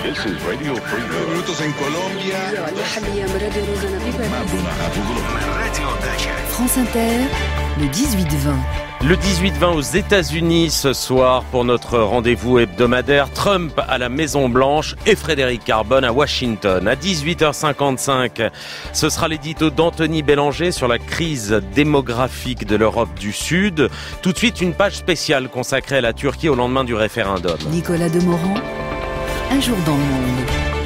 This is Radio Free Europe. en Colombia. France Inter, le 18-20. Le 18-20 aux États-Unis ce soir pour notre rendez-vous hebdomadaire. Trump à la Maison-Blanche et Frédéric Carbone à Washington. À 18h55, ce sera l'édito d'Anthony Bélanger sur la crise démographique de l'Europe du Sud. Tout de suite, une page spéciale consacrée à la Turquie au lendemain du référendum. Nicolas Demorand, un jour dans le monde.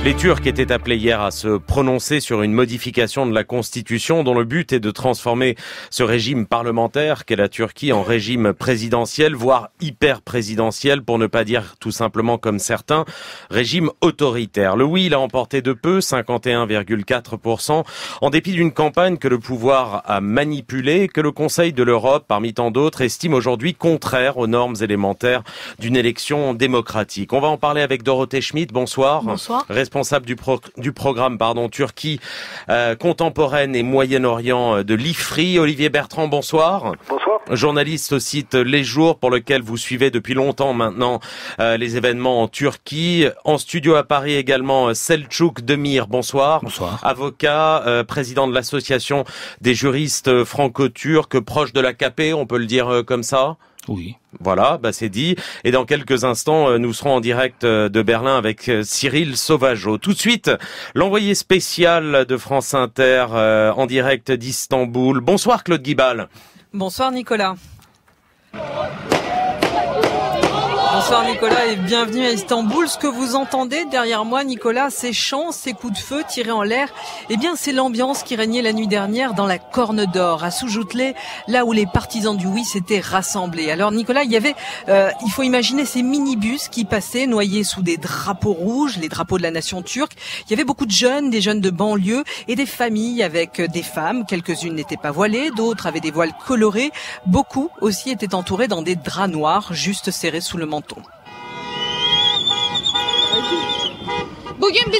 Les Turcs étaient appelés hier à se prononcer sur une modification de la Constitution dont le but est de transformer ce régime parlementaire qu'est la Turquie en régime présidentiel, voire hyper présidentiel, pour ne pas dire tout simplement comme certains, régime autoritaire. Le oui l'a emporté de peu, 51,4%, en dépit d'une campagne que le pouvoir a manipulée, que le Conseil de l'Europe, parmi tant d'autres, estime aujourd'hui contraire aux normes élémentaires d'une élection démocratique. On va en parler avec Dorothée Schmidt. Bonsoir. Bonsoir. Responsable du programme Turquie contemporaine et Moyen-Orient de l'IFRI. Olivier Bertrand, bonsoir. Bonsoir. Journaliste au site Les Jours pour lequel vous suivez depuis longtemps maintenant les événements en Turquie. En studio à Paris également Selçuk Demir, bonsoir. Bonsoir. Avocat, président de l'association des juristes franco-turcs, proche de l'AKP, on peut le dire comme ça. Oui. Voilà, c'est dit. Et dans quelques instants, nous serons en direct de Berlin avec Cyril Sauvageau. Tout de suite, l'envoyé spécial de France Inter en direct d'Istanbul. Bonsoir Claude Guibal. Bonsoir Nicolas. Bonsoir Nicolas et bienvenue à Istanbul. Ce que vous entendez derrière moi, Nicolas, ces chants, ces coups de feu tirés en l'air, c'est l'ambiance qui régnait la nuit dernière dans la Corne d'Or, à Soujoutli, là où les partisans du oui s'étaient rassemblés. Alors Nicolas, il faut imaginer ces minibus qui passaient noyés sous des drapeaux rouges, les drapeaux de la nation turque. Il y avait beaucoup de jeunes, des jeunes de banlieue et des familles avec des femmes. Quelques-unes n'étaient pas voilées, d'autres avaient des voiles colorés. Beaucoup aussi étaient entourés dans des draps noirs, juste serrés sous le menton.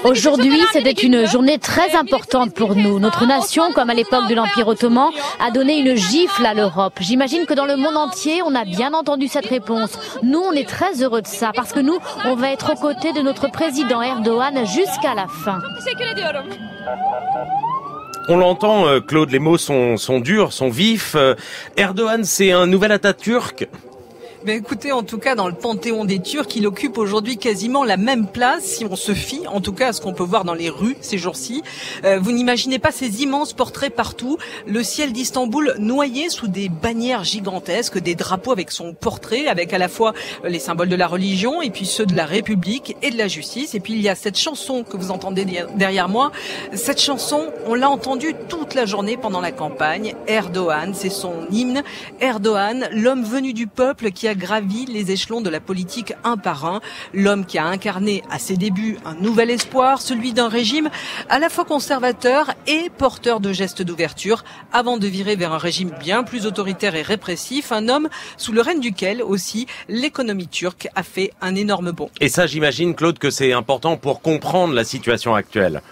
Aujourd'hui, c'était une journée très importante pour nous. Notre nation, comme à l'époque de l'Empire ottoman, a donné une gifle à l'Europe. J'imagine que dans le monde entier, on a bien entendu cette réponse. Nous, on est très heureux de ça, parce que nous, on va être aux côtés de notre président Erdogan jusqu'à la fin. On l'entend, Claude, les mots sont durs, sont vifs. Erdogan, c'est un nouvel Atatürk. Écoutez, en tout cas, dans le panthéon des Turcs, il occupe aujourd'hui quasiment la même place, si on se fie, en tout cas, à ce qu'on peut voir dans les rues ces jours-ci. Vous n'imaginez pas ces immenses portraits partout, le ciel d'Istanbul noyé sous des bannières gigantesques, des drapeaux avec son portrait, avec à la fois les symboles de la religion et puis ceux de la République et de la justice. Et puis il y a cette chanson que vous entendez derrière moi. Cette chanson, on l'a entendue toute la journée pendant la campagne. Erdogan, c'est son hymne. Erdogan, l'homme venu du peuple qui a gravi les échelons de la politique un par un, l'homme qui a incarné à ses débuts un nouvel espoir, celui d'un régime à la fois conservateur et porteur de gestes d'ouverture, avant de virer vers un régime bien plus autoritaire et répressif, un homme sous le règne duquel aussi l'économie turque a fait un énorme bond. Et ça, j'imagine, Claude, que c'est important pour comprendre la situation actuelle.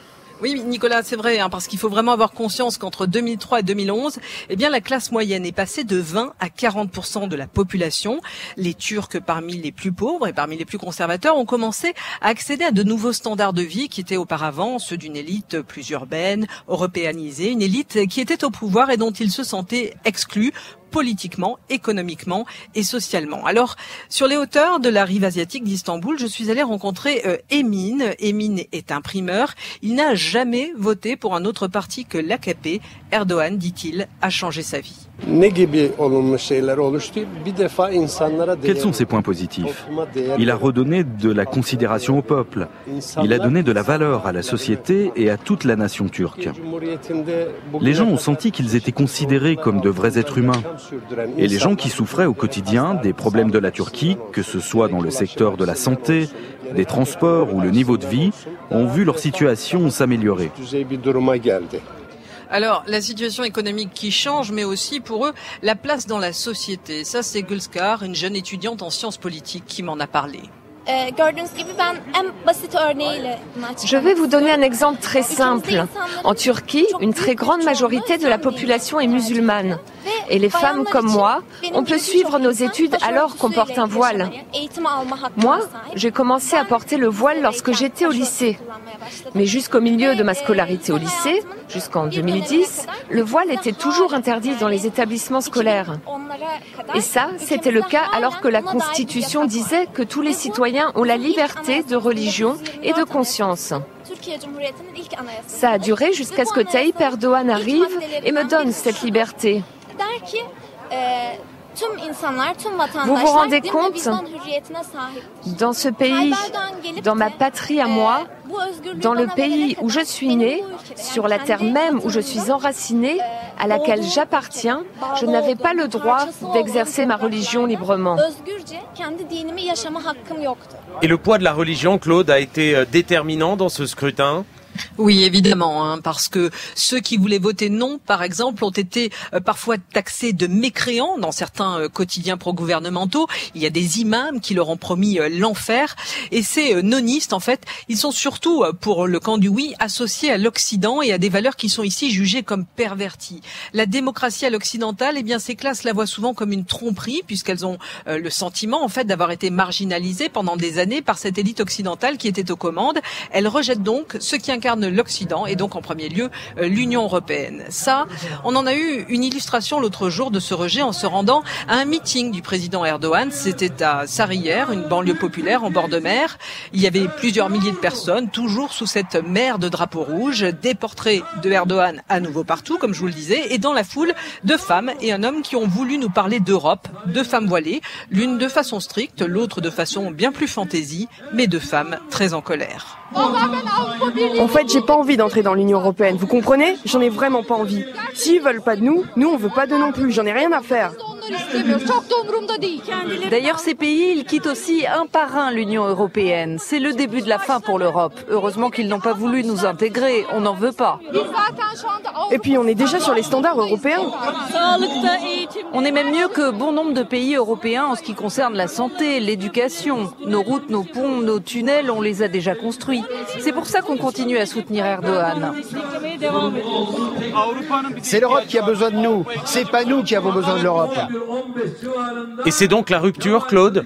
Oui, Nicolas, c'est vrai, parce qu'il faut vraiment avoir conscience qu'entre 2003 et 2011, la classe moyenne est passée de 20 à 40% de la population. Les Turcs, parmi les plus pauvres et parmi les plus conservateurs, ont commencé à accéder à de nouveaux standards de vie qui étaient auparavant ceux d'une élite plus urbaine, européanisée, une élite qui était au pouvoir et dont ils se sentaient exclus politiquement, économiquement et socialement. Alors, sur les hauteurs de la rive asiatique d'Istanbul, je suis allée rencontrer Emin. Emin est imprimeur. Il n'a jamais voté pour un autre parti que l'AKP. Erdogan, dit-il, a changé sa vie. Quels sont ses points positifs? Il a redonné de la considération au peuple. Il a donné de la valeur à la société et à toute la nation turque. Les gens ont senti qu'ils étaient considérés comme de vrais êtres humains. Et les gens qui souffraient au quotidien des problèmes de la Turquie, que ce soit dans le secteur de la santé, des transports ou le niveau de vie, ont vu leur situation s'améliorer. Alors, la situation économique qui change, mais aussi pour eux, la place dans la société. Ça, c'est Gülskar, une jeune étudiante en sciences politiques, qui m'en a parlé. Je vais vous donner un exemple très simple. En Turquie, une très grande majorité de la population est musulmane. Et les femmes comme moi, on peut suivre nos études alors qu'on porte un voile. Moi, j'ai commencé à porter le voile lorsque j'étais au lycée. Mais jusqu'au milieu de ma scolarité au lycée, jusqu'en 2010, le voile était toujours interdit dans les établissements scolaires. Et ça, c'était le cas alors que la Constitution disait que tous les citoyens ont la liberté de religion et de conscience. Ça a duré jusqu'à ce que Tayyip Erdoğan arrive et me donne cette liberté. Vous vous rendez compte? Dans ce pays, dans ma patrie à moi, dans le pays où je suis née, sur la terre même où je suis enracinée, à laquelle j'appartiens, je n'avais pas le droit d'exercer ma religion librement. Et le poids de la religion, Claude, a été déterminant dans ce scrutin ? Oui, évidemment, parce que ceux qui voulaient voter non, par exemple, ont été parfois taxés de mécréants dans certains quotidiens pro-gouvernementaux. Il y a des imams qui leur ont promis l'enfer. Et ces nonistes, en fait, ils sont surtout, pour le camp du oui, associés à l'Occident et à des valeurs qui sont ici jugées comme perverties. La démocratie à l'occidentale, eh bien, ces classes la voient souvent comme une tromperie, puisqu'elles ont le sentiment, en fait, d'avoir été marginalisées pendant des années par cette élite occidentale qui était aux commandes. Elles rejettent donc ceux qui incarnent l'Occident et donc en premier lieu l'Union européenne. Ça, on en a eu une illustration l'autre jour de ce rejet en se rendant à un meeting du président Erdoğan. C'était à Sarıyer, une banlieue populaire en bord de mer. Il y avait plusieurs milliers de personnes, toujours sous cette mer de drapeaux rouges, des portraits de Erdoğan à nouveau partout, comme je vous le disais, et dans la foule, deux femmes et un homme qui ont voulu nous parler d'Europe, deux femmes voilées, l'une de façon stricte, l'autre de façon bien plus fantaisie, mais deux femmes très en colère. En fait, j'ai pas envie d'entrer dans l'Union européenne, vous comprenez? J'en ai vraiment pas envie. S'ils veulent pas de nous, nous on veut pas d'eux non plus, j'en ai rien à faire. D'ailleurs, ces pays, ils quittent aussi un par un l'Union européenne. C'est le début de la fin pour l'Europe. Heureusement qu'ils n'ont pas voulu nous intégrer, on n'en veut pas. Et puis on est déjà sur les standards européens. On est même mieux que bon nombre de pays européens en ce qui concerne la santé, l'éducation. Nos routes, nos ponts, nos tunnels, on les a déjà construits. C'est pour ça qu'on continue à soutenir Erdoğan. C'est l'Europe qui a besoin de nous, c'est pas nous qui avons besoin de l'Europe. Et c'est donc la rupture, Claude ?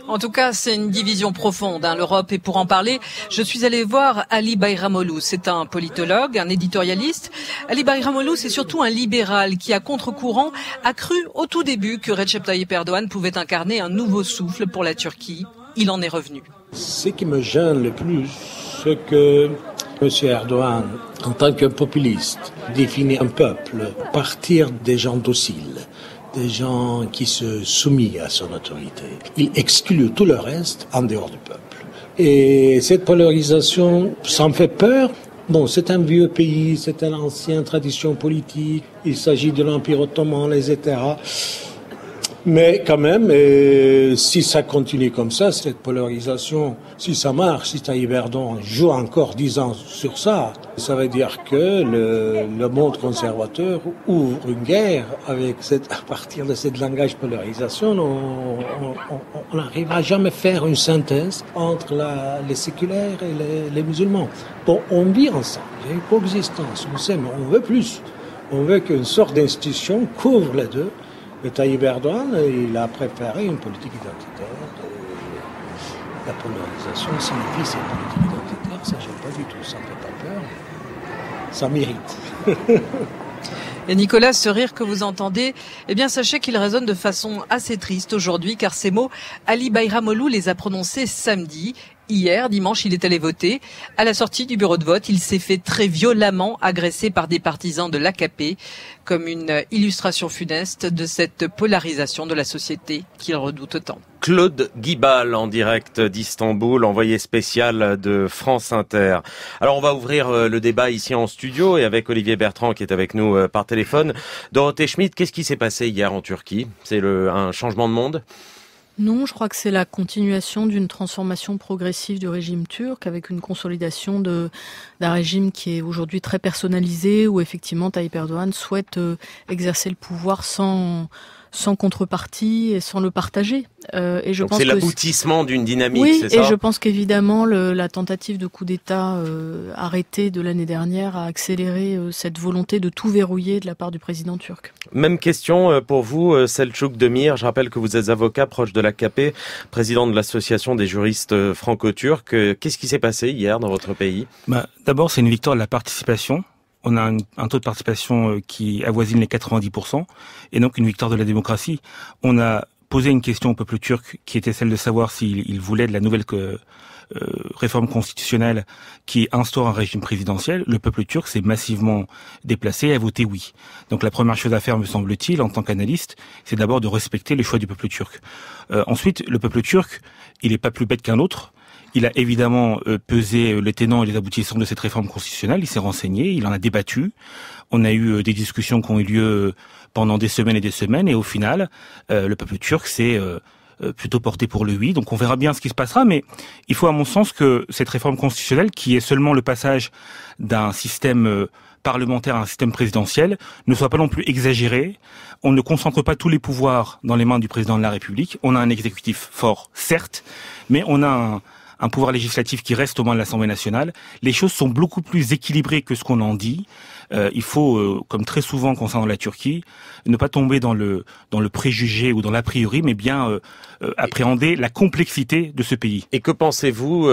En tout cas, c'est une division profonde, l'Europe. Et pour en parler, je suis allée voir Ali Bayramoglu. C'est un politologue, un éditorialiste. Ali Bayramoglu, c'est surtout un libéral qui, à contre-courant, a cru au tout début que Recep Tayyip Erdoğan pouvait incarner un nouveau souffle pour la Turquie. Il en est revenu. Ce qui me gêne le plus, c'est que M. Erdoğan, en tant que populiste, définit un peuple à partir des gens dociles, des gens qui se soumettent à son autorité. Il exclut tout le reste en dehors du peuple. Et cette polarisation, ça me fait peur. Bon, c'est un vieux pays, c'est une ancienne tradition politique, il s'agit de l'Empire ottoman, etc. Mais quand même, si ça continue comme ça, cette polarisation, si ça marche, si Tayyip Erdoğan joue encore 10 ans sur ça, ça veut dire que le monde conservateur ouvre une guerre avec à partir de ce langage polarisation. On n'arrivera jamais à faire une synthèse entre les séculaires et les musulmans. Bon, on vit ensemble, il y a une coexistence, on sait, mais on veut plus. On veut qu'une sorte d'institution couvre les deux. Mais Tayyip Erdoğan, il a préparé une politique identitaire. La polarisation signifie cette politique identitaire, ça j'aime pas du tout, ça ne fait pas peur. Ça mérite. Et Nicolas, ce rire que vous entendez, eh bien sachez qu'il résonne de façon assez triste aujourd'hui, car ces mots, Ali Bayramoglu les a prononcés samedi. Hier, dimanche, il est allé voter. À la sortie du bureau de vote, il s'est fait très violemment agresser par des partisans de l'AKP, comme une illustration funeste de cette polarisation de la société qu'il redoute tant. Claude Guibal en direct d'Istanbul, envoyé spécial de France Inter. Alors on va ouvrir le débat ici en studio et avec Olivier Bertrand qui est avec nous par téléphone. Dorothée Schmidt, qu'est-ce qui s'est passé hier en Turquie? C'est un changement de monde? Non, je crois que c'est la continuation d'une transformation progressive du régime turc avec une consolidation d'un régime qui est aujourd'hui très personnalisé où effectivement Tayyip Erdoğan souhaite exercer le pouvoir sans sans contrepartie et sans le partager. Et je Donc pense c'est que l'aboutissement d'une dynamique, oui, c'est ça ? et je pense qu'évidemment la tentative de coup d'État arrêtée de l'année dernière a accéléré cette volonté de tout verrouiller de la part du président turc. Même question pour vous, Selçuk Demir. Je rappelle que vous êtes avocat proche de l'AKP, président de l'association des juristes franco-turcs. Qu'est-ce qui s'est passé hier dans votre pays ? D'abord, c'est une victoire de la participation. On a un taux de participation qui avoisine les 90%, et donc une victoire de la démocratie. On a posé une question au peuple turc qui était celle de savoir s'il voulait de la nouvelle réforme constitutionnelle qui instaure un régime présidentiel. Le peuple turc s'est massivement déplacé et a voté oui. Donc la première chose à faire, me semble-t-il, en tant qu'analyste, c'est d'abord de respecter les choix du peuple turc. Ensuite, le peuple turc, il n'est pas plus bête qu'un autre. Il a évidemment pesé les tenants et les aboutissants de cette réforme constitutionnelle, il s'est renseigné, il en a débattu. On a eu des discussions qui ont eu lieu pendant des semaines, et au final, le peuple turc s'est plutôt porté pour le oui. Donc on verra bien ce qui se passera, mais il faut à mon sens que cette réforme constitutionnelle, qui est seulement le passage d'un système parlementaire à un système présidentiel, ne soit pas non plus exagérée. On ne concentre pas tous les pouvoirs dans les mains du président de la République. On a un exécutif fort, certes, mais on a un pouvoir législatif qui reste aux mains de l'Assemblée nationale. Les choses sont beaucoup plus équilibrées que ce qu'on en dit. Il faut, comme très souvent concernant la Turquie, ne pas tomber dans le préjugé ou dans l'a priori, mais bien appréhender la complexité de ce pays. Et que pensez-vous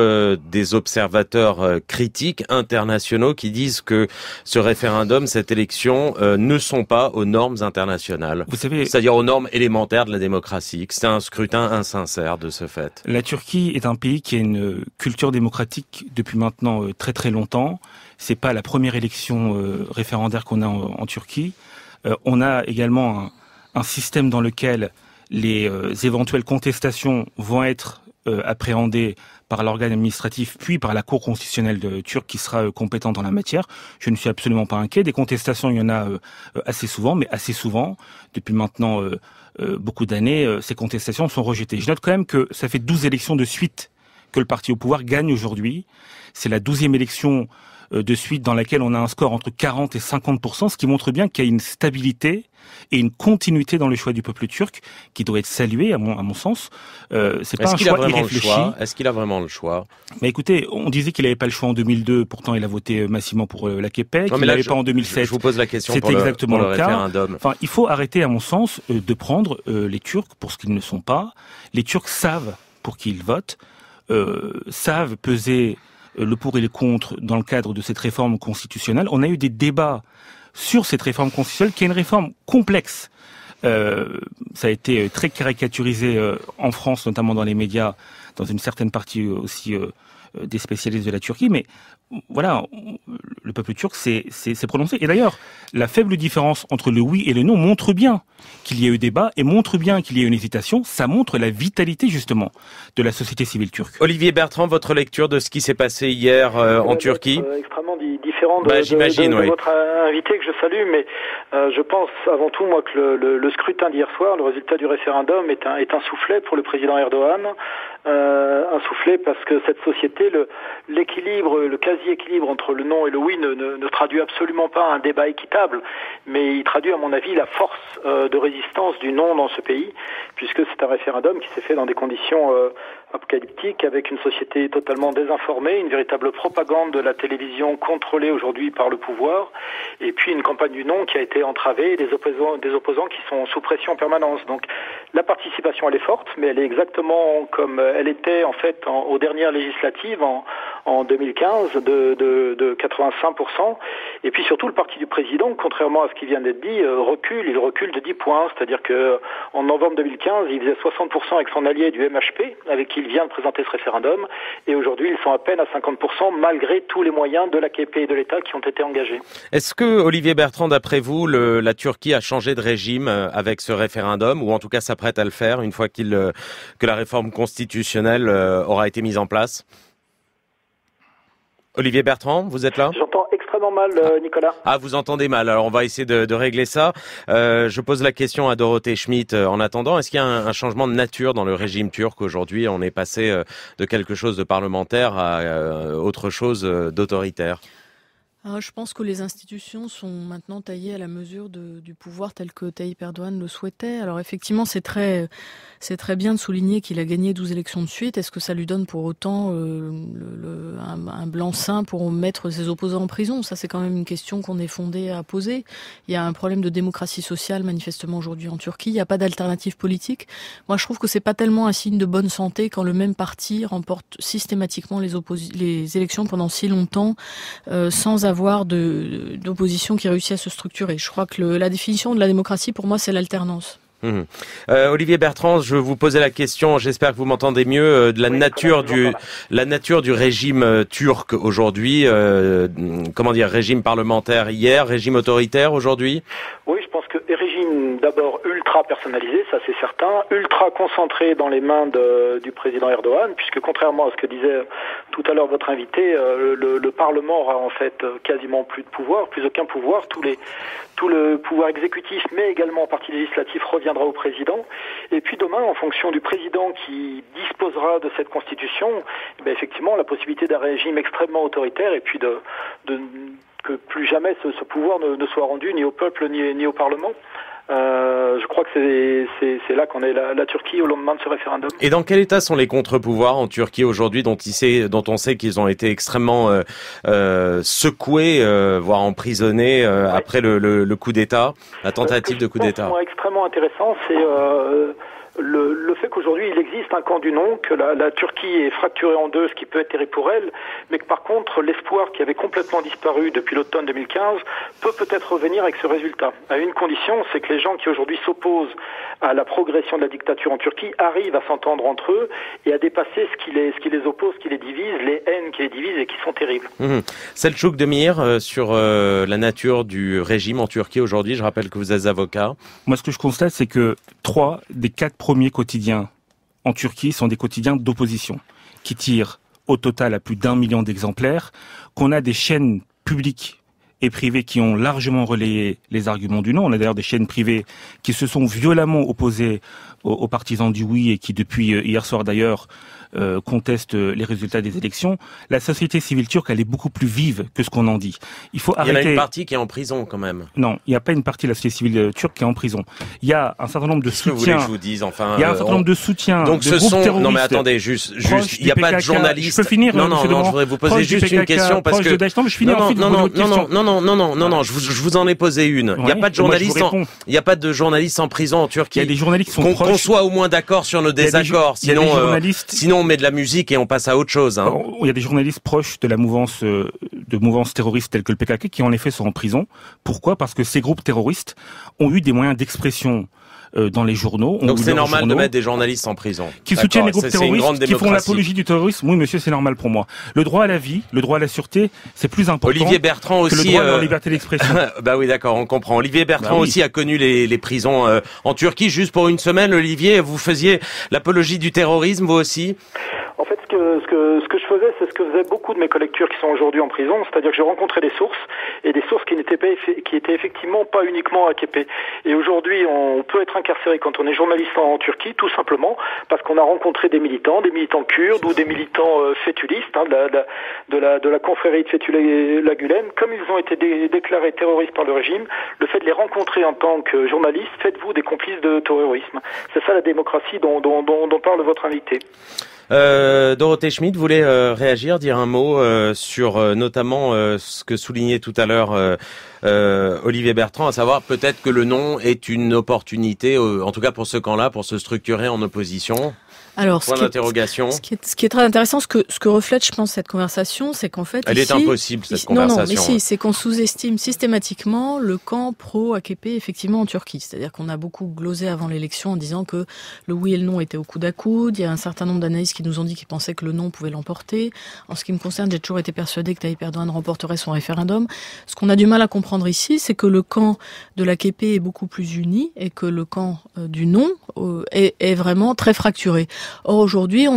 des observateurs critiques internationaux qui disent que ce référendum, cette élection, ne sont pas aux normes internationales ? Vous savez, c'est-à-dire aux normes élémentaires de la démocratie, que c'est un scrutin insincère de ce fait. La Turquie est un pays qui a une culture démocratique depuis maintenant très très longtemps. C'est pas la première élection référendaire qu'on a en Turquie. On a également un système dans lequel les éventuelles contestations vont être appréhendées par l'organe administratif, puis par la Cour constitutionnelle turque qui sera compétente en la matière. Je ne suis absolument pas inquiet. Des contestations, il y en a assez souvent, depuis maintenant beaucoup d'années, ces contestations sont rejetées. Je note quand même que ça fait 12 élections de suite que le parti au pouvoir gagne aujourd'hui. C'est la 12e élection de suite dans laquelle on a un score entre 40 et 50%, ce qui montre bien qu'il y a une stabilité et une continuité dans le choix du peuple turc qui doit être salué à mon sens. C'est pas un choix irréfléchi. Est-ce qu'il a vraiment le choix ? Mais écoutez, on disait qu'il n'avait pas le choix en 2002, pourtant il a voté massivement pour l'AKP, qu'il n'avait pas en 2007. Je vous pose la question pour exactement le référendum. Enfin, il faut arrêter, à mon sens, de prendre les Turcs pour ce qu'ils ne sont pas. Les Turcs savent pour qui ils votent, savent peser le pour et le contre dans le cadre de cette réforme constitutionnelle. On a eu des débats sur cette réforme constitutionnelle qui est une réforme complexe. Ça a été très caricaturisé en France, notamment dans les médias, dans une certaine partie aussi des spécialistes de la Turquie, mais voilà, le peuple turc s'est prononcé. Et d'ailleurs, la faible différence entre le oui et le non montre bien qu'il y a eu débat et montre bien qu'il y a eu une hésitation. Ça montre la vitalité, justement, de la société civile turque. Olivier Bertrand, votre lecture de ce qui s'est passé hier en Turquie ? Extrêmement différent de votre invité que je salue, mais je pense avant tout, moi, que le scrutin d'hier soir, le résultat du référendum est un soufflet pour le président Erdogan. Un soufflet parce que cette société, l'équilibre, le quasi-équilibre entre le non et le oui ne traduit absolument pas un débat équitable, mais il traduit à mon avis la force de résistance du non dans ce pays, puisque c'est un référendum qui s'est fait dans des conditions apocalyptique, avec une société totalement désinformée, une véritable propagande de la télévision contrôlée aujourd'hui par le pouvoir, et puis une campagne du non qui a été entravée, des opposants qui sont sous pression en permanence. Donc la participation, elle est forte, mais elle est exactement comme elle était en fait aux dernières législatives en 2015 de 85%. Et puis surtout le parti du président, contrairement à ce qui vient d'être dit, il recule de 10 points, c'est-à-dire que en novembre 2015, il faisait 60% avec son allié du MHP, avec qui il vient de présenter ce référendum, et aujourd'hui ils sont à peine à 50% malgré tous les moyens de l'AKP et de l'État qui ont été engagés. Est-ce que, Olivier Bertrand, d'après vous, la Turquie a changé de régime avec ce référendum, ou en tout cas s'apprête à le faire une fois que la réforme constitutionnelle aura été mise en place ? Olivier Bertrand, vous êtes là ? J'entends extrêmement mal, Nicolas. Ah, vous entendez mal. Alors, on va essayer de régler ça. Je pose la question à Dorothée Schmidt. En attendant, est-ce qu'il y a un changement de nature dans le régime turc aujourd'hui ? On est passé de quelque chose de parlementaire à autre chose d'autoritaire. Je pense que les institutions sont maintenant taillées à la mesure du pouvoir tel que Tayyip Erdogan le souhaitait. Alors effectivement, c'est très bien de souligner qu'il a gagné 12 élections de suite. Est-ce que ça lui donne pour autant un blanc-seing pour mettre ses opposants en prison? Ça, c'est quand même une question qu'on est fondé à poser. Il y a un problème de démocratie sociale manifestement aujourd'hui en Turquie. Il n'y a pas d'alternative politique. Moi, je trouve que c'est pas tellement un signe de bonne santé quand le même parti remporte systématiquement les élections pendant si longtemps sans avoir d'opposition qui réussit à se structurer. Je crois que la définition de la démocratie, pour moi, c'est l'alternance. Olivier Bertrand, je vous posais la question, j'espère que vous m'entendez mieux, de la nature du régime turc aujourd'hui. Régime parlementaire hier, régime autoritaire aujourd'hui? Oui, je pense que régime d'abord ultra personnalisé, ça c'est certain, ultra concentré dans les mains du président Erdogan, puisque contrairement à ce que disait tout à l'heure votre invité, le Parlement aura en fait quasiment plus de pouvoir, plus aucun pouvoir, tout le pouvoir exécutif, mais également en partie législatif, reviendra au président. Et puis demain, en fonction du président qui disposera de cette constitution, effectivement, la possibilité d'un régime extrêmement autoritaire et puis que plus jamais ce pouvoir ne soit rendu ni au peuple ni au Parlement. Je crois que c'est là qu'on est la Turquie au lendemain de ce référendum. Et dans quel état sont les contre-pouvoirs en Turquie aujourd'hui dont on sait qu'ils ont été extrêmement secoués, voire emprisonnés après le coup d'État, la tentative de coup d'État? Extrêmement intéressant, c'est le fait qu'aujourd'hui il existe un camp du non, que la Turquie est fracturée en deux, ce qui peut être terrible pour elle, mais que par contre l'espoir qui avait complètement disparu depuis l'automne 2015 peut-être revenir avec ce résultat. À une condition, c'est que les gens qui aujourd'hui s'opposent à la progression de la dictature en Turquie arrivent à s'entendre entre eux et à dépasser ce qui les oppose, ce qui les divise, les haines qui les divisent et qui sont terribles. Selçuk Demir, sur la nature du régime en Turquie aujourd'hui, je rappelle que vous êtes avocat. Moi, ce que je constate, c'est que 3 des 4 premiers quotidiens en Turquie sont des quotidiens d'opposition, qui tirent au total à plus d'1 million d'exemplaires, qu'on a des chaînes publiques et privées qui ont largement relayé les arguments du non. On a d'ailleurs des chaînes privées qui se sont violemment opposées aux partisans du oui et qui, depuis hier soir d'ailleurs, contestent les résultats des élections. La société civile turque, elle est beaucoup plus vive que ce qu'on en dit. Il faut arrêter. Il y en a une partie qui est en prison quand même. Non, il n'y a pas une partie de la société civile turque qui est en prison. Il y a un certain nombre de soutiens. Vous voulez que je vous dise, enfin. Il y a un certain nombre de soutiens. Donc de groupes terroristes. Non mais attendez, juste, il n'y a pas de journalistes. Je peux finir. Non, je voudrais vous poser juste une question parce que. Non, je finis ensuite. Non, je vous en ai posé une. Il n'y a pas de journalistes. Il n'y a pas de journalistes en prison en Turquie. Il y a des journalistes qui sont proches. Qu'on soit au moins d'accord sur nos désaccords. Sinon on met de la musique et on passe à autre chose. Il y a des journalistes proches de la mouvance terroristes telles que le PKK qui en effet sont en prison. Pourquoi? Parce que ces groupes terroristes ont eu des moyens d'expression dans les journaux. Donc c'est normal de mettre des journalistes en prison. Qui soutiennent les groupes terroristes, qui font l'apologie du terrorisme. Oui, monsieur, c'est normal pour moi. Le droit à la vie, le droit à la sûreté, c'est plus important. Olivier Bertrand aussi, que le droit à la liberté d'expression. Bah oui, d'accord, on comprend. Olivier Bertrand aussi a connu les prisons en Turquie. Juste pour une semaine, Olivier, vous faisiez l'apologie du terrorisme, vous aussi? En fait, ce que je faisais, c'est ce que faisaient beaucoup de mes collègues turcs qui sont aujourd'hui en prison, c'est-à-dire que je rencontrais des sources, et des sources qui étaient effectivement pas uniquement AKP. Et aujourd'hui, on peut être incarcéré quand on est journaliste en Turquie, tout simplement parce qu'on a rencontré des militants kurdes ou des militants fétulistes, de la confrérie de Fethullah Gülen. Comme ils ont été déclarés terroristes par le régime, le fait de les rencontrer en tant que journalistes, faites-vous des complices de terrorisme. C'est ça la démocratie dont parle votre invité. Dorothée Schmidt voulait réagir, dire un mot sur notamment ce que soulignait tout à l'heure Olivier Bertrand, à savoir peut-être que le non est une opportunité, en tout cas pour ce camp-là, pour se structurer en opposition. Alors, point d'interrogation. Ce qui est très intéressant, ce que reflète, je pense, cette conversation, c'est qu'en fait, elle est impossible, cette conversation. Non, mais si, c'est qu'on sous-estime systématiquement le camp pro-AKP, effectivement, en Turquie. C'est-à-dire qu'on a beaucoup glosé avant l'élection en disant que le oui et le non étaient au coude à coude. Il y a un certain nombre d'analystes qui nous ont dit qu'ils pensaient que le non pouvait l'emporter. En ce qui me concerne, j'ai toujours été persuadée que Tayyip Erdogan remporterait son référendum. Ce qu'on a du mal à comprendre ici, c'est que le camp de l'AKP est beaucoup plus uni et que le camp du non est vraiment très fracturé. Or, aujourd'hui,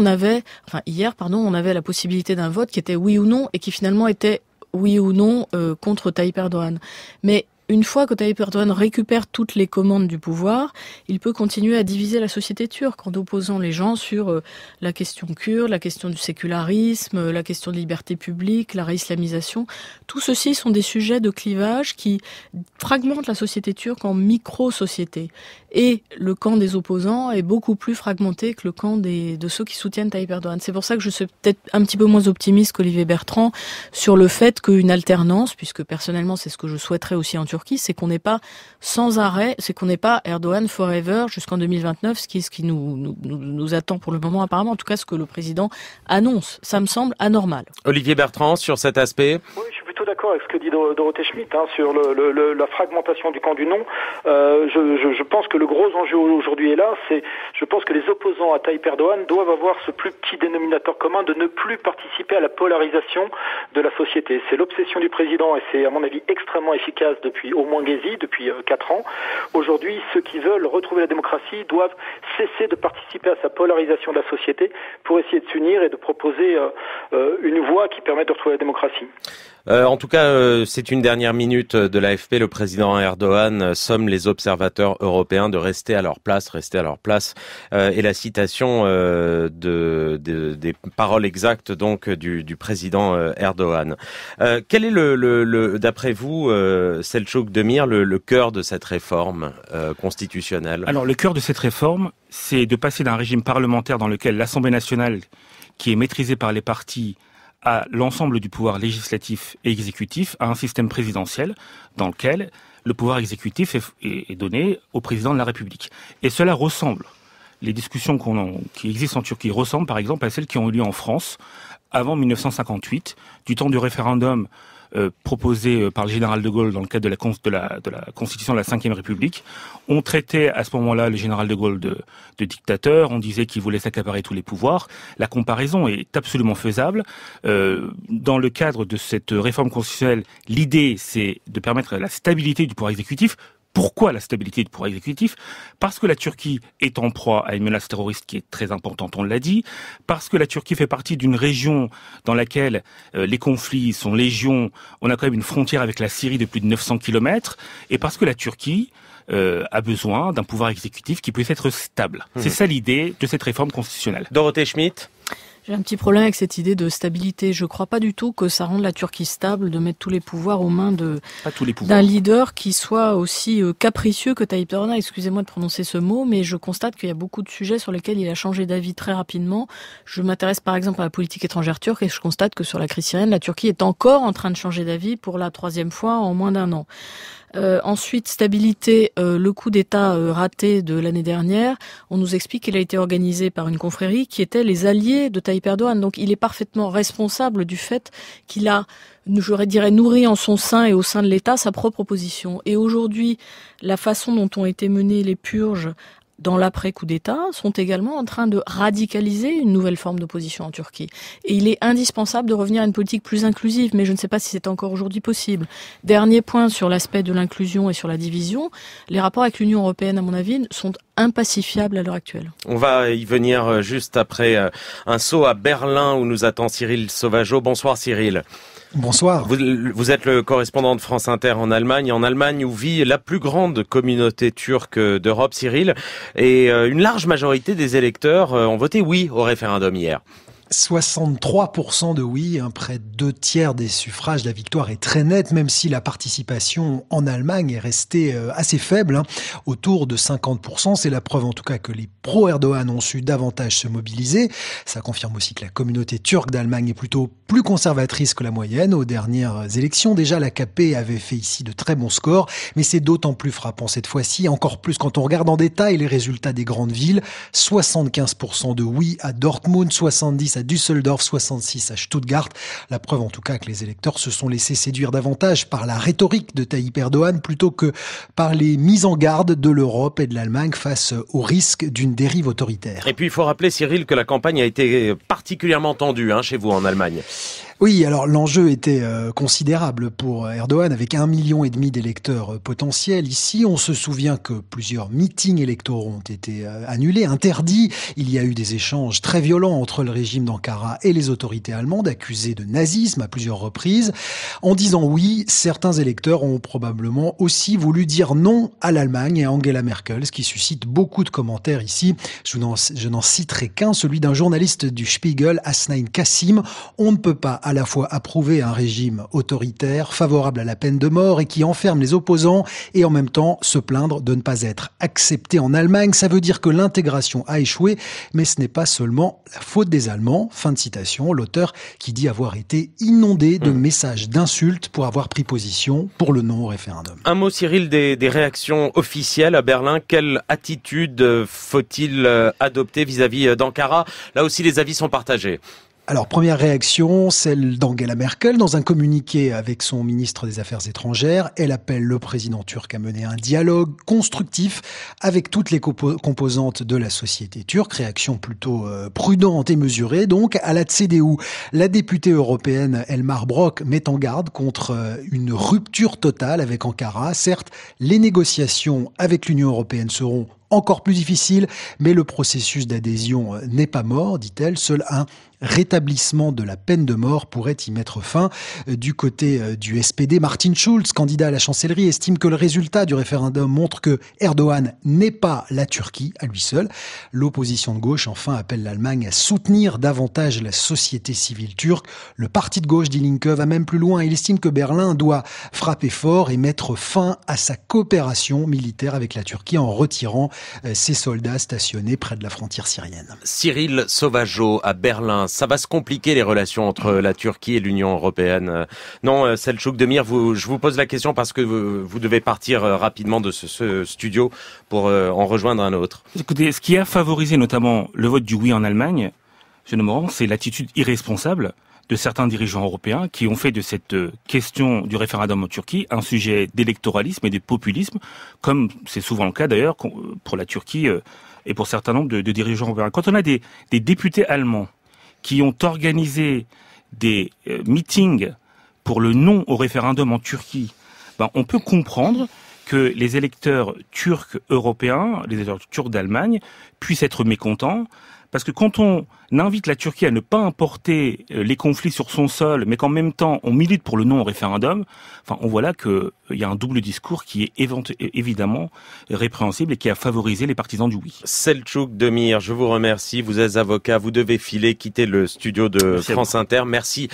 hier, on avait la possibilité d'un vote qui était oui ou non et qui finalement était oui ou non contre Tayyip Erdogan. Mais une fois que Tayyip Erdogan récupère toutes les commandes du pouvoir, il peut continuer à diviser la société turque en opposant les gens sur la question kurde, la question du sécularisme, la question de liberté publique, la réislamisation. Tout ceci sont des sujets de clivage qui fragmentent la société turque en micro-sociétés. Et le camp des opposants est beaucoup plus fragmenté que le camp de ceux qui soutiennent Tayyip Erdogan. C'est pour ça que je suis peut-être un petit peu moins optimiste qu'Olivier Bertrand sur le fait qu'une alternance, puisque personnellement c'est ce que je souhaiterais aussi en Turquie, c'est qu'on n'est pas sans arrêt, c'est qu'on n'est pas Erdogan forever jusqu'en 2029, ce qui nous attend pour le moment apparemment, en tout cas ce que le président annonce. Ça me semble anormal. Olivier Bertrand, sur cet aspect? Oui, je suis plutôt d'accord avec ce que dit Dorothée Schmitt sur la fragmentation du camp du non. Je pense que le gros enjeu aujourd'hui est là, je pense que les opposants à Tayyip Erdogan doivent avoir ce plus petit dénominateur commun de ne plus participer à la polarisation de la société. C'est l'obsession du président et c'est à mon avis extrêmement efficace depuis au moins Gezi, depuis 4 ans. Aujourd'hui, ceux qui veulent retrouver la démocratie doivent cesser de participer à sa polarisation de la société pour essayer de s'unir et de proposer une voie qui permette de retrouver la démocratie. En tout cas, c'est une dernière minute de l'AFP. Le président Erdogan somme les observateurs européens de rester à leur place, et la citation des paroles exactes donc du président Erdogan. Quel est d'après vous, Selçuk Demir, le cœur de cette réforme constitutionnelle? Alors, le cœur de cette réforme, c'est de passer d'un régime parlementaire dans lequel l'Assemblée nationale, qui est maîtrisée par les partis, à l'ensemble du pouvoir législatif et exécutif, à un système présidentiel dans lequel le pouvoir exécutif est donné au président de la République. Et cela ressemble, les discussions qui existent en Turquie ressemblent par exemple à celles qui ont eu lieu en France avant 1958, du temps du référendum proposé par le général de Gaulle dans le cadre de la constitution de la Ve République. On traitait à ce moment-là le général de Gaulle de dictateur, on disait qu'il voulait s'accaparer tous les pouvoirs. La comparaison est absolument faisable. Dans le cadre de cette réforme constitutionnelle, l'idée c'est de permettre la stabilité du pouvoir exécutif. Pourquoi la stabilité du pouvoir exécutif? Parce que la Turquie est en proie à une menace terroriste qui est très importante, on l'a dit. Parce que la Turquie fait partie d'une région dans laquelle les conflits sont légion. On a quand même une frontière avec la Syrie de plus de 900 kilomètres. Et parce que la Turquie a besoin d'un pouvoir exécutif qui puisse être stable. C'est ça l'idée de cette réforme constitutionnelle. Dorothée Schmitt. J'ai un petit problème avec cette idée de stabilité. Je ne crois pas du tout que ça rende la Turquie stable de mettre tous les pouvoirs aux mains d'un leader qui soit aussi capricieux que Tayyip Erdogan. Excusez-moi de prononcer ce mot, mais je constate qu'il y a beaucoup de sujets sur lesquels il a changé d'avis très rapidement. Je m'intéresse par exemple à la politique étrangère turque et je constate que sur la crise syrienne, la Turquie est encore en train de changer d'avis pour la 3e fois en moins d'1 an. Ensuite, stabilité, le coup d'État raté de l'année dernière, on nous explique qu'il a été organisé par une confrérie qui était les alliés de Tayyip Erdogan. Donc il est parfaitement responsable du fait qu'il a, je dirais, nourri en son sein et au sein de l'État sa propre opposition. Et aujourd'hui, la façon dont ont été menées les purges dans l'après-coup d'État, sont également en train de radicaliser une nouvelle forme d'opposition en Turquie. Et il est indispensable de revenir à une politique plus inclusive, mais je ne sais pas si c'est encore aujourd'hui possible. Dernier point sur l'aspect de l'inclusion et sur la division, les rapports avec l'Union européenne, à mon avis, sont impacifiables à l'heure actuelle. On va y venir juste après un saut à Berlin où nous attend Cyril Sauvageau. Bonsoir Cyril. Bonsoir. Vous êtes le correspondant de France Inter en Allemagne où vit la plus grande communauté turque d'Europe, Cyril, et une large majorité des électeurs ont voté oui au référendum hier. 63% de oui, près de 2/3 des suffrages. La victoire est très nette, même si la participation en Allemagne est restée assez faible, autour de 50%. C'est la preuve en tout cas que les pro-Erdogan ont su davantage se mobiliser. Ça confirme aussi que la communauté turque d'Allemagne est plutôt plus conservatrice que la moyenne. Aux dernières élections, déjà l'AKP avait fait ici de très bons scores, mais c'est d'autant plus frappant cette fois-ci, encore plus quand on regarde en détail les résultats des grandes villes. 75% de oui à Dortmund, 70% à Düsseldorf, 66 à Stuttgart. La preuve en tout cas que les électeurs se sont laissés séduire davantage par la rhétorique de Tayyip Erdogan plutôt que par les mises en garde de l'Europe et de l'Allemagne face au risque d'une dérive autoritaire. Et puis il faut rappeler, Cyril, que la campagne a été particulièrement tendue chez vous en Allemagne. Oui, alors l'enjeu était considérable pour Erdogan avec 1,5 million d'électeurs potentiels. Ici, on se souvient que plusieurs meetings électoraux ont été annulés, interdits. Il y a eu des échanges très violents entre le régime d'Ankara et les autorités allemandes accusées de nazisme à plusieurs reprises. En disant oui, certains électeurs ont probablement aussi voulu dire non à l'Allemagne et à Angela Merkel, ce qui suscite beaucoup de commentaires ici. Je n'en citerai qu'un, celui d'un journaliste du Spiegel, Hasnain Kassim. On ne peut pas à la fois approuver un régime autoritaire, favorable à la peine de mort et qui enferme les opposants et en même temps se plaindre de ne pas être accepté en Allemagne. Ça veut dire que l'intégration a échoué, mais ce n'est pas seulement la faute des Allemands. Fin de citation. L'auteur qui dit avoir été inondé de messages d'insultes pour avoir pris position pour le non au référendum. Un mot, Cyril, des réactions officielles à Berlin. Quelle attitude faut-il adopter vis-à-vis d'Ankara? Là aussi, les avis sont partagés. Alors, première réaction, celle d'Angela Merkel. Dans un communiqué avec son ministre des Affaires étrangères, elle appelle le président turc à mener un dialogue constructif avec toutes les composantes de la société turque. Réaction plutôt prudente et mesurée. Donc, à la CDU, la députée européenne Elmar Brok met en garde contre une rupture totale avec Ankara. Certes, les négociations avec l'Union européenne seront encore plus difficiles, mais le processus d'adhésion n'est pas mort, dit-elle. Seul un rétablissement de la peine de mort pourrait y mettre fin. Du côté du SPD, Martin Schulz, candidat à la chancellerie, estime que le résultat du référendum montre que Erdogan n'est pas la Turquie à lui seul. L'opposition de gauche, enfin, appelle l'Allemagne à soutenir davantage la société civile turque. Le parti de gauche, Die Linke, va même plus loin. Il estime que Berlin doit frapper fort et mettre fin à sa coopération militaire avec la Turquie en retirant ses soldats stationnés près de la frontière syrienne. Cyril Sauvageau à Berlin. Ça va se compliquer les relations entre la Turquie et l'Union européenne. Non, Selçuk Demir, je vous pose la question parce que vous devez partir rapidement de ce studio pour en rejoindre un autre. Écoutez, ce qui a favorisé notamment le vote du oui en Allemagne, Jean Morand, c'est l'attitude irresponsable de certains dirigeants européens qui ont fait de cette question du référendum en Turquie un sujet d'électoralisme et de populisme, comme c'est souvent le cas d'ailleurs pour la Turquie et pour certains nombres de dirigeants européens. Quand on a des députés allemands qui ont organisé des meetings pour le non au référendum en Turquie, on peut comprendre que les électeurs turcs européens, les électeurs turcs d'Allemagne, puissent être mécontents. Parce que quand on invite la Turquie à ne pas importer les conflits sur son sol, mais qu'en même temps on milite pour le non au référendum, on voit là qu'il y a un double discours qui est évidemment répréhensible et qui a favorisé les partisans du oui. Selçuk Demir, je vous remercie. Vous êtes avocat, vous devez filer, quitter le studio de France Inter. Merci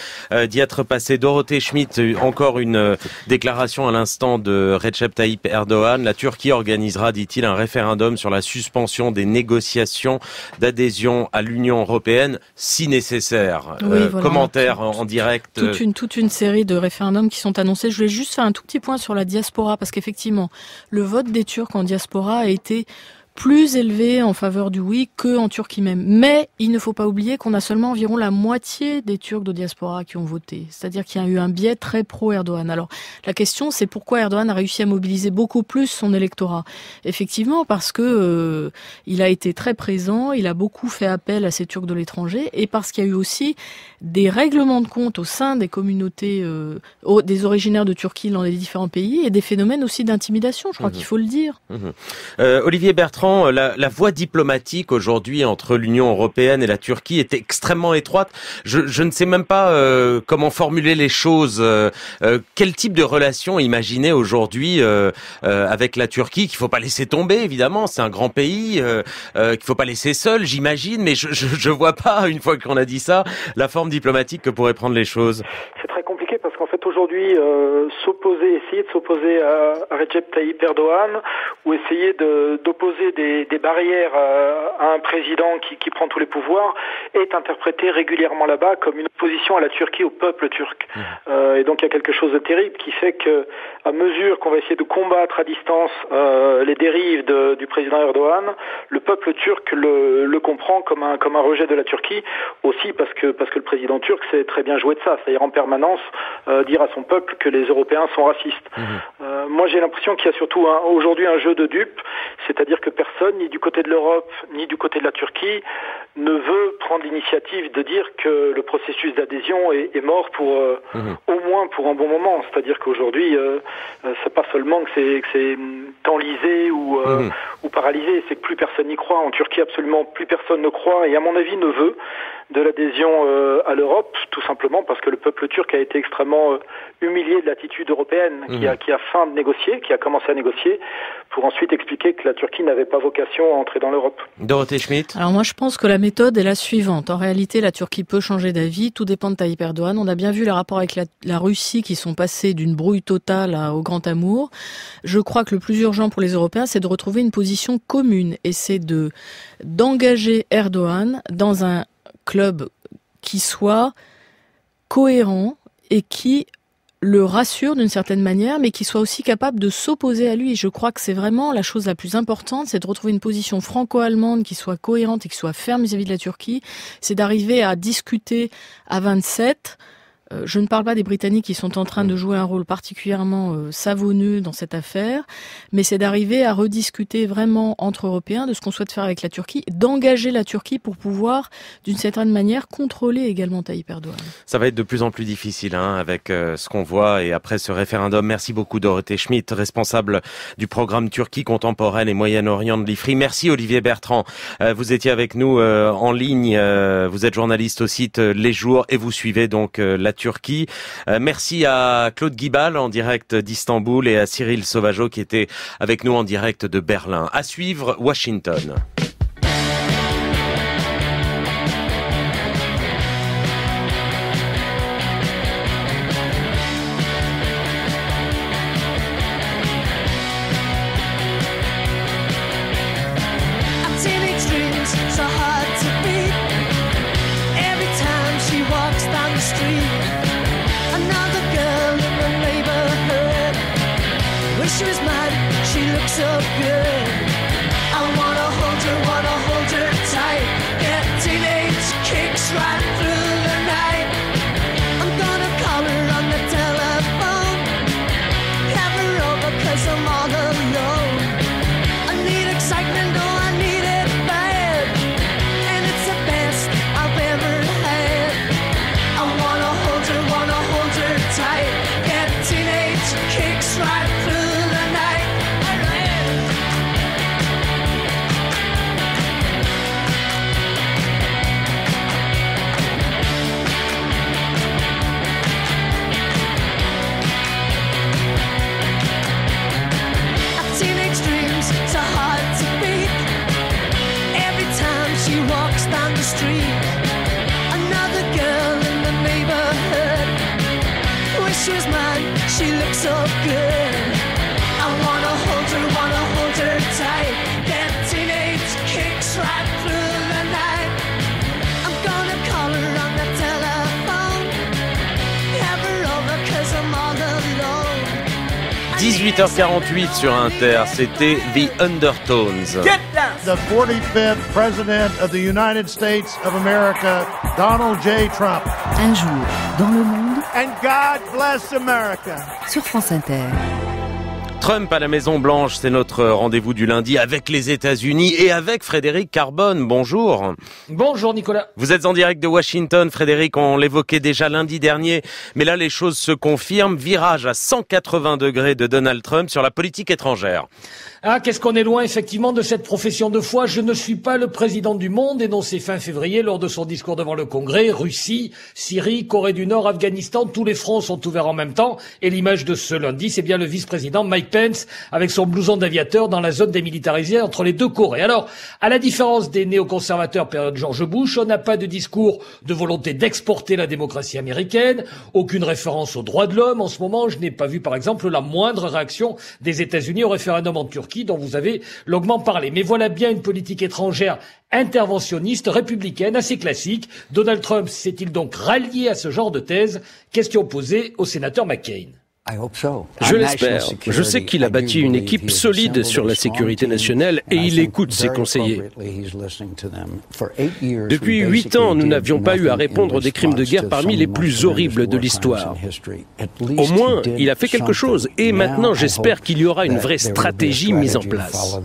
d'y être passé. Dorothée Schmidt, encore une déclaration à l'instant de Recep Tayyip Erdogan. La Turquie organisera, dit-il, un référendum sur la suspension des négociations d'adhésion à l'Union européenne si nécessaire. Oui, voilà. Commentaire en direct. Toute une série de référendums qui sont annoncés. Je voulais juste faire un tout petit point sur la diaspora parce qu'effectivement, le vote des Turcs en diaspora a été plus élevé en faveur du oui qu'en Turquie même. Mais il ne faut pas oublier qu'on a seulement environ la moitié des Turcs de diaspora qui ont voté. C'est-à-dire qu'il y a eu un biais très pro-Erdogan. Alors, la question, c'est pourquoi Erdogan a réussi à mobiliser beaucoup plus son électorat. Effectivement, parce que il a été très présent, il a beaucoup fait appel à ces Turcs de l'étranger, et parce qu'il y a eu aussi des règlements de compte au sein des communautés, des originaires de Turquie dans les différents pays, et des phénomènes aussi d'intimidation, je crois qu'il faut le dire. Olivier Bertrand, la voie diplomatique aujourd'hui entre l'Union européenne et la Turquie est extrêmement étroite. Je ne sais même pas comment formuler les choses. Quel type de relation imaginer aujourd'hui avec la Turquie, qu'il faut pas laisser tomber, évidemment, c'est un grand pays, qu'il faut pas laisser seul, j'imagine, mais je vois pas, une fois qu'on a dit ça, la forme diplomatique que pourraient prendre les choses. C'est très compliqué parce qu'en fait aujourd'hui, essayer de s'opposer à Recep Tayyip Erdogan ou essayer d'opposer des barrières à un président qui prend tous les pouvoirs est interprété régulièrement là-bas comme une opposition à la Turquie, au peuple turc. Et donc il y a quelque chose de terrible qui fait que, à mesure qu'on va essayer de combattre à distance les dérives du président Erdogan, le peuple turc le comprend comme un rejet de la Turquie, aussi parce que le président turc sait très bien jouer de ça, c'est-à-dire en permanence dire à son peuple que les Européens sont racistes. Moi, j'ai l'impression qu'il y a surtout aujourd'hui un jeu de dupes, c'est-à-dire que personne, ni du côté de l'Europe, ni du côté de la Turquie, ne veut prendre l'initiative de dire que le processus d'adhésion est mort pour au moins pour un bon moment. C'est-à-dire qu'aujourd'hui, c'est pas seulement que c'est enlisé ou paralysé, c'est que plus personne n'y croit. En Turquie, absolument plus personne ne croit et à mon avis ne veut de l'adhésion à l'Europe, tout simplement parce que le peuple turc a été extrêmement humilié de l'attitude européenne, qui a faim de négocier, qui a commencé à négocier, pour ensuite expliquer que la Turquie n'avait pas vocation à entrer dans l'Europe. Dorothée Schmidt. Alors moi je pense que la méthode est la suivante. En réalité, la Turquie peut changer d'avis, tout dépend de Tayyip Erdogan. On a bien vu les rapports avec la Russie qui sont passés d'une brouille totale au grand amour. Je crois que le plus urgent pour les Européens, c'est de retrouver une position commune et c'est d'engager Erdogan dans un club qui soit cohérent et qui le rassure d'une certaine manière, mais qui soit aussi capable de s'opposer à lui. Et je crois que c'est vraiment la chose la plus importante, c'est de retrouver une position franco-allemande qui soit cohérente et qui soit ferme vis-à-vis de la Turquie. C'est d'arriver à discuter à 27. Je ne parle pas des Britanniques qui sont en train de jouer un rôle particulièrement savonneux dans cette affaire, mais c'est d'arriver à rediscuter vraiment entre Européens de ce qu'on souhaite faire avec la Turquie, d'engager la Turquie pour pouvoir, d'une certaine manière, contrôler également Tayyip Erdogan. Ça va être de plus en plus difficile avec ce qu'on voit et après ce référendum. Merci beaucoup Dorothée Schmidt, responsable du programme Turquie contemporaine et Moyen-Orient de l'IFRI. Merci Olivier Bertrand. Vous étiez avec nous en ligne. Vous êtes journaliste au site Les Jours et vous suivez donc la Turquie. Merci à Claude Guibal en direct d'Istanbul et à Cyril Sauvageau qui était avec nous en direct de Berlin. À suivre, Washington. She was mad, she looked so good. I wanna hold her tight. Get teenage kicks right through the night. I'm gonna call her on the telephone. Have her over 'cause I'm all alone. I need excitement, oh I need it bad. And it's the best I've ever had. I wanna hold her tight. Get teenage kicks right through. 18h48 sur Inter, c'était The Undertones. The 45th President of the United States of America, Donald J. Trump. Un jour dans le monde. And God bless America. Sur France Inter. Trump à la Maison-Blanche, c'est notre rendez-vous du lundi avec les États-Unis et avec Frédéric Carbone. Bonjour. Bonjour Nicolas. Vous êtes en direct de Washington, Frédéric, on l'évoquait déjà lundi dernier, mais là les choses se confirment. Virage à 180 degrés de Donald Trump sur la politique étrangère. Ah, qu'est-ce qu'on est loin effectivement de cette profession de foi. Je ne suis pas le président du monde, énoncé fin février lors de son discours devant le Congrès. Russie, Syrie, Corée du Nord, Afghanistan, tous les fronts sont ouverts en même temps. Et l'image de ce lundi, c'est bien le vice-président Mike Pence avec son blouson d'aviateur dans la zone démilitarisée entre les deux Corées. Alors, à la différence des néoconservateurs période George Bush, on n'a pas de discours de volonté d'exporter la démocratie américaine, aucune référence aux droits de l'homme. En ce moment, je n'ai pas vu par exemple la moindre réaction des États-Unis au référendum en Turquie dont vous avez longuement parlé. Mais voilà bien une politique étrangère interventionniste, républicaine, assez classique. Donald Trump s'est-il donc rallié à ce genre de thèse? Question posée au sénateur McCain. Je l'espère. Je sais qu'il a bâti une équipe solide sur la sécurité nationale et il écoute ses conseillers. Depuis 8 ans, nous n'avions pas eu à répondre des crimes de guerre parmi les plus horribles de l'histoire. Au moins, il a fait quelque chose et maintenant j'espère qu'il y aura une vraie stratégie mise en place.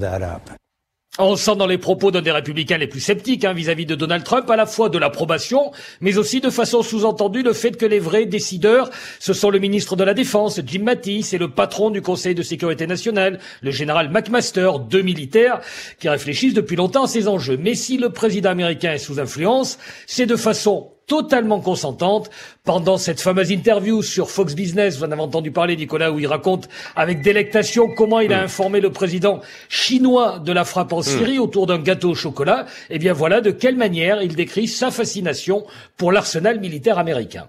On sent dans les propos d'un des républicains les plus sceptiques vis-à-vis de Donald Trump à la fois de l'approbation, mais aussi de façon sous-entendue le fait que les vrais décideurs, ce sont le ministre de la Défense, Jim Mattis, et le patron du Conseil de sécurité nationale, le général McMaster, 2 militaires qui réfléchissent depuis longtemps à ces enjeux. Mais si le président américain est sous influence, c'est de façon totalement consentante. Pendant cette fameuse interview sur Fox Business, vous en avez entendu parler, Nicolas, où il raconte avec délectation comment il a informé le président chinois de la frappe en Syrie autour d'un gâteau au chocolat. Eh bien voilà de quelle manière il décrit sa fascination pour l'arsenal militaire américain.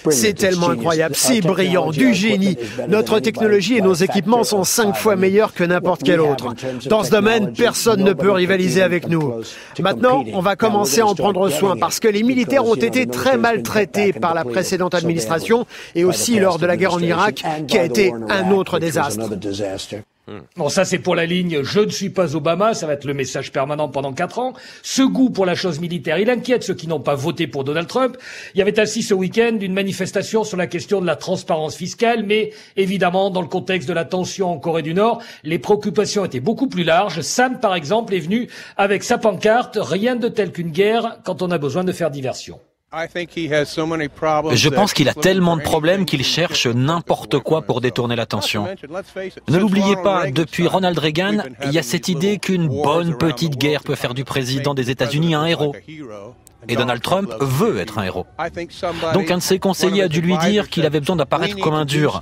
C'est tellement incroyable, c'est brillant, du génie. Notre technologie et nos équipements sont 5 fois meilleurs que n'importe quel autre. Dans ce domaine, personne ne peut rivaliser avec nous. Maintenant, on va commencer à en prendre soin parce que les militaires ont été très maltraités par la précédente administration et aussi lors de la guerre en Irak, qui a été un autre désastre. Bon, ça c'est pour la ligne « Je ne suis pas Obama », ça va être le message permanent pendant 4 ans. Ce goût pour la chose militaire, il inquiète ceux qui n'ont pas voté pour Donald Trump. Il y avait ainsi ce week-end une manifestation sur la question de la transparence fiscale, mais évidemment, dans le contexte de la tension en Corée du Nord, les préoccupations étaient beaucoup plus larges. Sam, par exemple, est venu avec sa pancarte « Rien de tel qu'une guerre quand on a besoin de faire diversion ». Je pense qu'il a tellement de problèmes qu'il cherche n'importe quoi pour détourner l'attention. Ne l'oubliez pas, depuis Ronald Reagan, il y a cette idée qu'une bonne petite guerre peut faire du président des États-Unis un héros. Et Donald Trump veut être un héros. Donc un de ses conseillers a dû lui dire qu'il avait besoin d'apparaître comme un dur.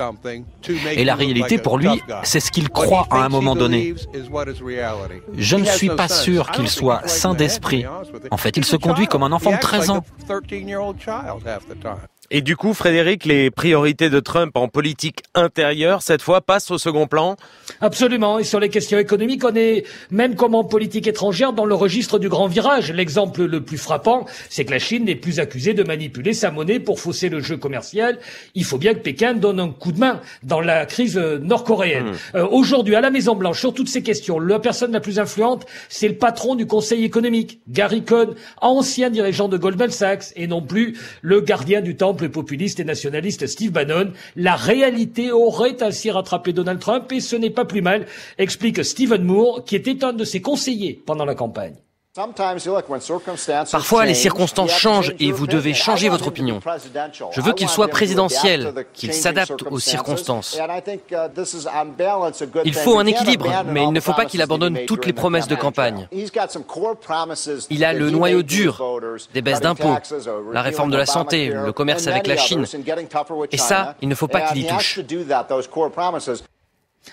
Et la réalité pour lui, c'est ce qu'il croit à un moment donné. Je ne suis pas sûr qu'il soit sain d'esprit. En fait, il se conduit comme un enfant de 13 ans. Et du coup, Frédéric, les priorités de Trump en politique intérieure, cette fois, passent au second plan? Absolument. Et sur les questions économiques, on est, même comme en politique étrangère, dans le registre du grand virage. L'exemple le plus frappant, c'est que la Chine n'est plus accusée de manipuler sa monnaie pour fausser le jeu commercial. Il faut bien que Pékin donne un coup de main dans la crise nord-coréenne. Aujourd'hui, à la Maison-Blanche, sur toutes ces questions, la personne la plus influente, c'est le patron du Conseil économique, Gary Cohn, ancien dirigeant de Goldman Sachs, et non plus le gardien du temple populiste et nationaliste Steve Bannon. La réalité aurait ainsi rattrapé Donald Trump et ce n'est pas plus mal, explique Stephen Moore, qui était un de ses conseillers pendant la campagne. Parfois, les circonstances changent et vous devez changer votre opinion. Je veux qu'il soit présidentiel, qu'il s'adapte aux circonstances. Il faut un équilibre, mais il ne faut pas qu'il abandonne toutes les promesses de campagne. Il a le noyau dur, des baisses d'impôts, la réforme de la santé, le commerce avec la Chine. Et ça, il ne faut pas qu'il y touche.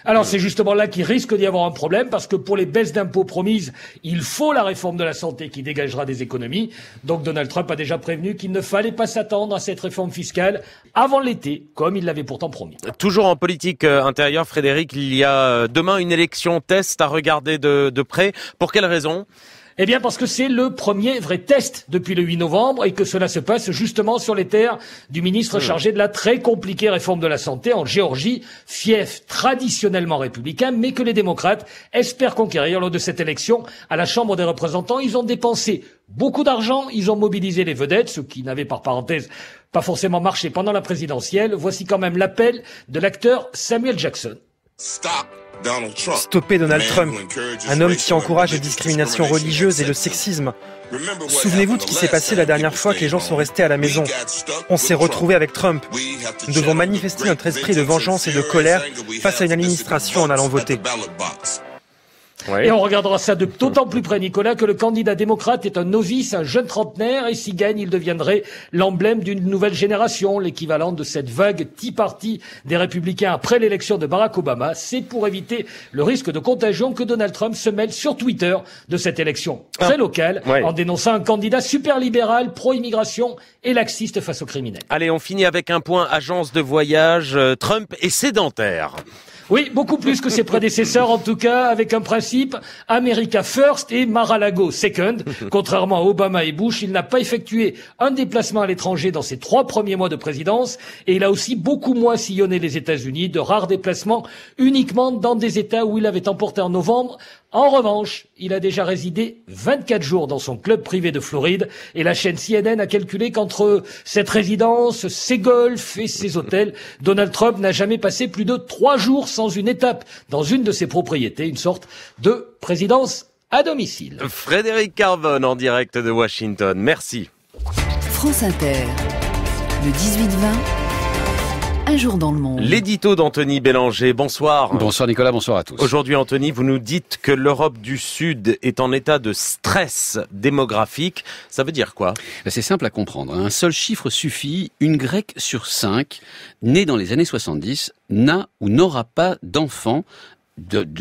Alors c'est justement là qu'il risque d'y avoir un problème parce que pour les baisses d'impôts promises, il faut la réforme de la santé qui dégagera des économies. Donc Donald Trump a déjà prévenu qu'il ne fallait pas s'attendre à cette réforme fiscale avant l'été, comme il l'avait pourtant promis. Toujours en politique intérieure, Frédéric, il y a demain une élection test à regarder de près. Pour quelle raison ? Eh bien parce que c'est le premier vrai test depuis le 8 novembre et que cela se passe justement sur les terres du ministre chargé de la très compliquée réforme de la santé en Géorgie, fief traditionnellement républicain, mais que les démocrates espèrent conquérir lors de cette élection à la Chambre des représentants. Ils ont dépensé beaucoup d'argent, ils ont mobilisé les vedettes, ce qui n'avait par parenthèse pas forcément marché pendant la présidentielle. Voici quand même l'appel de l'acteur Samuel Jackson. Stopper Donald Trump, un homme qui encourage la discrimination religieuse et le sexisme. Souvenez-vous de ce qui s'est passé la dernière fois que les gens sont restés à la maison. On s'est retrouvés avec Trump. Nous devons manifester notre esprit de vengeance et de colère face à une administration en allant voter. Ouais. Et on regardera ça d'autant plus près, Nicolas, que le candidat démocrate est un novice, un jeune trentenaire, et s'il gagne, il deviendrait l'emblème d'une nouvelle génération, l'équivalent de cette vague Tea Party des républicains après l'élection de Barack Obama. C'est pour éviter le risque de contagion que Donald Trump se mêle sur Twitter de cette élection très locale, en dénonçant un candidat super libéral, pro-immigration et laxiste face aux criminels. Allez, on finit avec un point agence de voyage. Trump est sédentaire. Oui, beaucoup plus que ses prédécesseurs, en tout cas, avec un principe America First et Mar-a-Lago Second. Contrairement à Obama et Bush, il n'a pas effectué un déplacement à l'étranger dans ses 3 premiers mois de présidence et il a aussi beaucoup moins sillonné les États-Unis, de rares déplacements uniquement dans des États où il avait emporté en novembre. En revanche, il a déjà résidé 24 jours dans son club privé de Floride et la chaîne CNN a calculé qu'entre cette résidence, ses golfs et ses hôtels, Donald Trump n'a jamais passé plus de 3 jours sans une étape dans une de ses propriétés, une sorte de présidence à domicile. Frédéric Carbone en direct de Washington. Merci. France Inter, le 18-20. Un jour dans le monde. L'édito d'Anthony Bélanger, bonsoir. Bonsoir Nicolas, bonsoir à tous. Aujourd'hui Anthony, vous nous dites que l'Europe du Sud est en état de stress démographique. Ça veut dire quoi ? C'est simple à comprendre. Un seul chiffre suffit. Une Grecque sur 5, née dans les années 70, n'a ou n'aura pas d'enfants.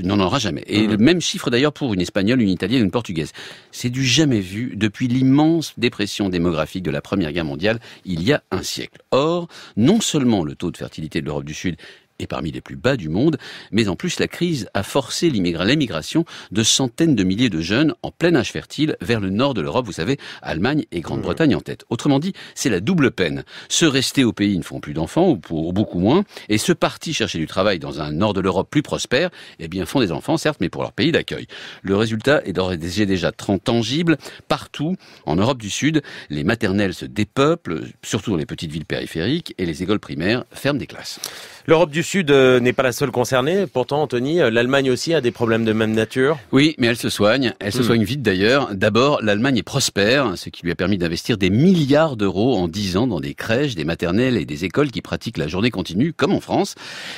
N'en aura jamais. Et le même chiffre d'ailleurs pour une Espagnole, une Italienne, une Portugaise. C'est du jamais vu depuis l'immense dépression démographique de la Première Guerre mondiale il y a un siècle. Or, non seulement le taux de fertilité de l'Europe du Sud est parmi les plus bas du monde, mais en plus la crise a forcé l'émigration de centaines de milliers de jeunes en plein âge fertile vers le nord de l'Europe, vous savez, Allemagne et Grande-Bretagne en tête. Autrement dit, c'est la double peine. Ceux restés au pays ne font plus d'enfants, ou beaucoup moins, et ceux partis chercher du travail dans un nord de l'Europe plus prospère, eh bien font des enfants, certes, mais pour leur pays d'accueil. Le résultat est déjà tangible. Partout, en Europe du Sud, les maternelles se dépeuplent, surtout dans les petites villes périphériques, et les écoles primaires ferment des classes. L'Europe du Sud n'est pas la seule concernée. Pourtant, Anthony, l'Allemagne aussi a des problèmes de même nature. Oui, mais elle se soigne. Elle se soigne vite d'ailleurs. D'abord, l'Allemagne est prospère, ce qui lui a permis d'investir des milliards d'euros en 10 ans dans des crèches, des maternelles et des écoles qui pratiquent la journée continue, comme en France.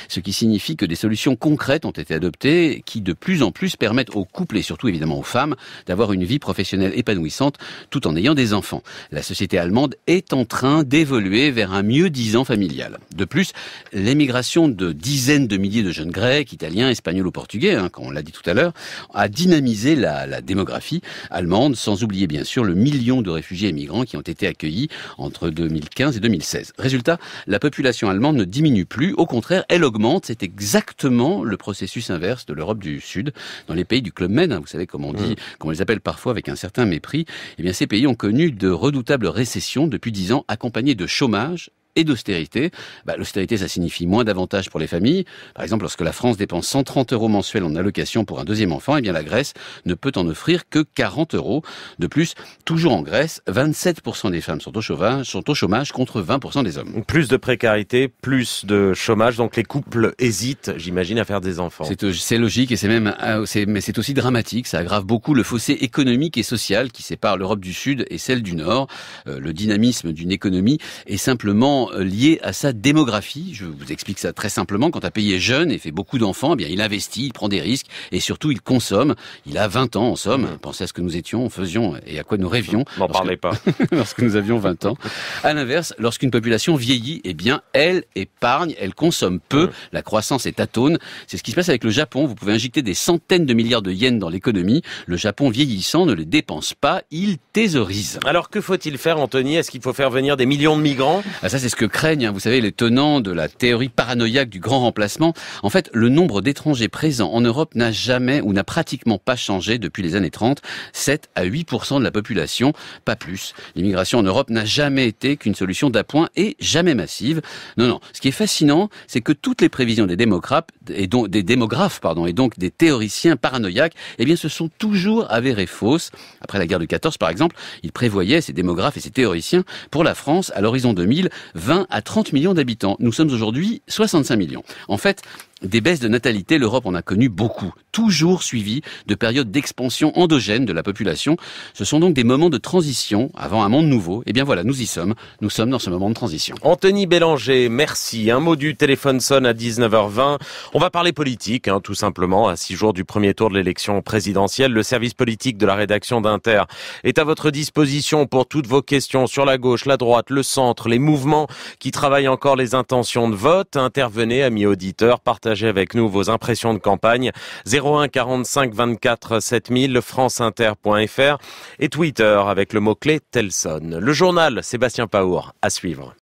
Ce qui signifie que des solutions concrètes ont été adoptées qui, de plus en plus, permettent aux couples et surtout évidemment aux femmes d'avoir une vie professionnelle épanouissante tout en ayant des enfants. La société allemande est en train d'évoluer vers un mieux-disant familial. De plus, l'émigration de dizaines de milliers de jeunes Grecs, Italiens, Espagnols ou Portugais, comme on l'a dit tout à l'heure, a dynamisé la démographie allemande, sans oublier bien sûr le million de réfugiés et migrants qui ont été accueillis entre 2015 et 2016. Résultat, la population allemande ne diminue plus, au contraire, elle augmente. C'est exactement le processus inverse de l'Europe du Sud. Dans les pays du Club Med, vous savez comme on dit, comme on les appelle parfois avec un certain mépris, eh bien ces pays ont connu de redoutables récessions depuis 10 ans, accompagnées de chômage et d'austérité. L'austérité, ça signifie moins d'avantages pour les familles. Par exemple, lorsque la France dépense 130 € mensuels en allocation pour un deuxième enfant, eh bien la Grèce ne peut en offrir que 40 €. De plus, toujours en Grèce, 27% des femmes sont au chômage contre 20% des hommes. Plus de précarité, plus de chômage, donc les couples hésitent, j'imagine, à faire des enfants. C'est logique et mais c'est aussi dramatique. Ça aggrave beaucoup le fossé économique et social qui sépare l'Europe du Sud et celle du Nord. Le dynamisme d'une économie est simplement lié à sa démographie. Je vous explique ça très simplement. Quand un pays est jeune et fait beaucoup d'enfants, eh bien il investit, il prend des risques et surtout il consomme. Il a 20 ans en somme. Pensez à ce que nous étions, faisions et à quoi nous rêvions. N'en parlez pas. Lorsque nous avions 20 ans. À l'inverse, lorsqu'une population vieillit, eh bien elle épargne, elle consomme peu. La croissance est atone. C'est ce qui se passe avec le Japon. Vous pouvez injecter des centaines de milliards de yens dans l'économie. Le Japon vieillissant ne les dépense pas, il thésaurise. Alors que faut-il faire, Anthony ? Est-ce qu'il faut faire venir des millions de migrants ? Ça, c'est ce que craignent, vous savez, les tenants de la théorie paranoïaque du grand remplacement. En fait, le nombre d'étrangers présents en Europe n'a jamais ou n'a pratiquement pas changé depuis les années 30. 7 à 8% de la population, pas plus. L'immigration en Europe n'a jamais été qu'une solution d'appoint et jamais massive. Non. Ce qui est fascinant, c'est que toutes les prévisions des démographes et donc des théoriciens paranoïaques, eh bien, se sont toujours avérées fausses. Après la guerre de 14, par exemple, ils prévoyaient, ces démographes et ces théoriciens, pour la France, à l'horizon 2000, 20 à 30 millions d'habitants. Nous sommes aujourd'hui 65 millions. En fait, des baisses de natalité, l'Europe en a connu beaucoup, toujours suivies de périodes d'expansion endogène de la population. Ce sont donc des moments de transition avant un monde nouveau. Et bien voilà, nous y sommes. Nous sommes dans ce moment de transition. Anthony Bélanger, merci. Un mot du téléphone sonne à 19h20. On va parler politique, tout simplement. À 6 jours du premier tour de l'élection présidentielle, le service politique de la rédaction d'Inter est à votre disposition pour toutes vos questions sur la gauche, la droite, le centre, les mouvements qui travaillent encore les intentions de vote. Intervenez, amis auditeurs, partagez avec nous vos impressions de campagne. 01 45 24 7000, franceinter.fr et Twitter avec le mot-clé Telson. Le journal Sébastien Paour à suivre.